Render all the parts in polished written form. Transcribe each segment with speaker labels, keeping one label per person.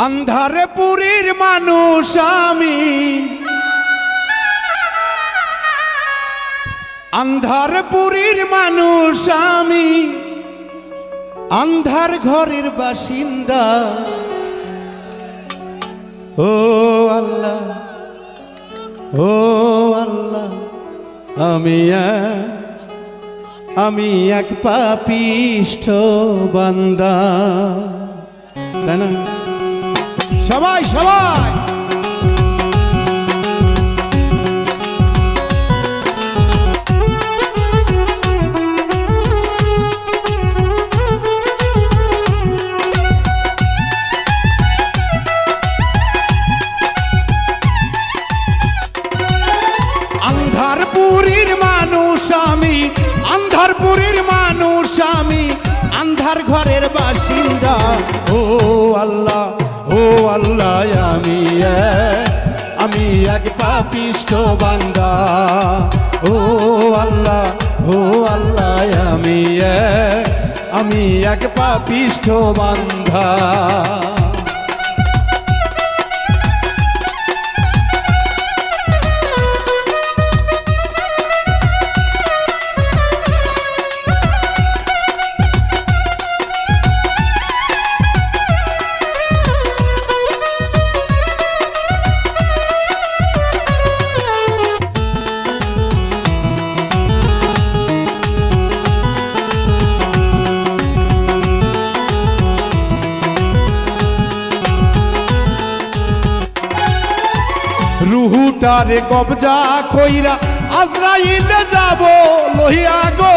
Speaker 1: আন্ধারে পুরীর মানুষ আমি, আন্ধার পুরীর মানুষ আমি, আন্ধার ঘরের বাসিন্দা। ও আল্লাহ, ও আল্লাহ, আমি এক পাপিষ্ঠ বান্দা। তাই না? সবাই সবাই আন্ধারপুরীর মানুষ আমি, আন্ধারপুরীর মানুষ আমি, আন্ধার ঘরের বাসিন্দা। ও আল্লাহ, ও আল্লাহ, আমি এক পাপিষ্ঠ বান্দা। ও আল্লাহ, ও আল্লাহ, আমি এক পাপিষ্ঠ বান্দা। রুহুটারে কবজা কইরা আজরাইলে যাব লহিয়া গো।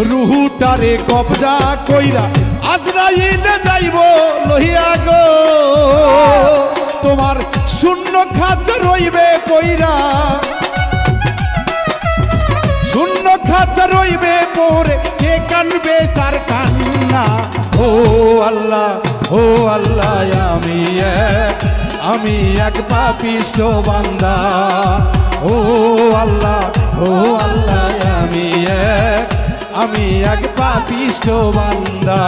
Speaker 1: রুহুটারে কবজা কইরা আজরাইলে যাইব লহিয়া গো। তোমার শূন্য খাঁচা রইবে কইরা, শূন্য খাঁচা রইবে পরে, কে কানবে তার কান্না। ও আল্লাহ, ও আল্লাহ, আমি এক পাপিষ্ঠ বান্দা। ও আল্লাহ, ও আল্লাহ, আমি এক পাপিষ্ঠ বান্দা।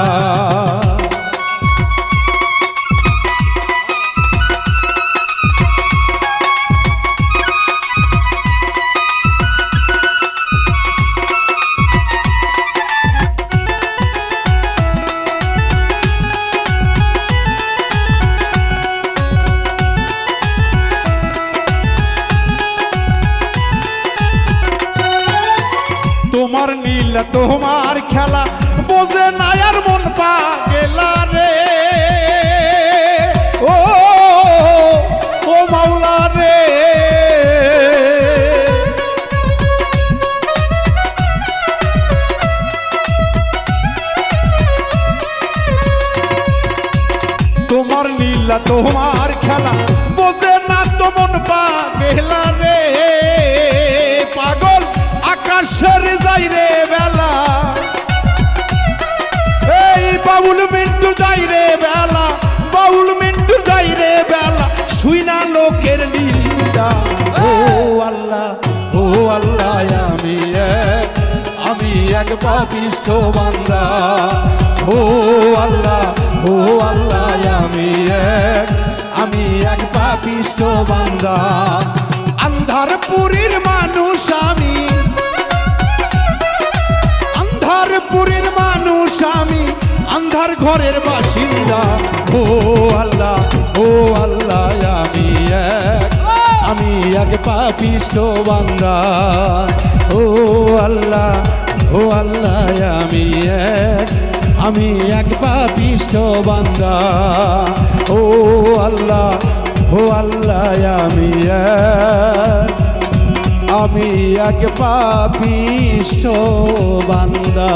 Speaker 1: তোমার নীলা তোমার খেলা বোঝে না আর মন পাগলা রে। ও ও মাওলা রে, তোমার নীলা তোমার খেলা বোঝে না তো মন পাগলা রে। পাগল আকাশের যাই রে বেলা, এই বাউল মিন্টু যাই রে বেলা, বাউল মিন্টু যাই রে বেলা, শুই না লোকের নিন্দা। ও আল্লাহ, ও আল্লাহ, আমি এক পাপিষ্ঠ বান্দা। ও আল্লাহ, ও আল্লাহ, আমি এক পাপিষ্ঠ বান্দা। আন্ধারপুরীর মানুষ আমি, আন্ধারপুরীর মানুষ আমি, আন্ধার ঘরের বাসিন্দা। ও আল্লাহ, ও আল্লাহ, আমি এক পাপিষ্ঠ বান্দা। ও আল্লাহ, ও আল্লাহ, আমি এক পাপিষ্ঠ বান্দা। ও আল্লাহ, ও আল্লাহ, আমি এক পাপিষ্ঠ বান্দা।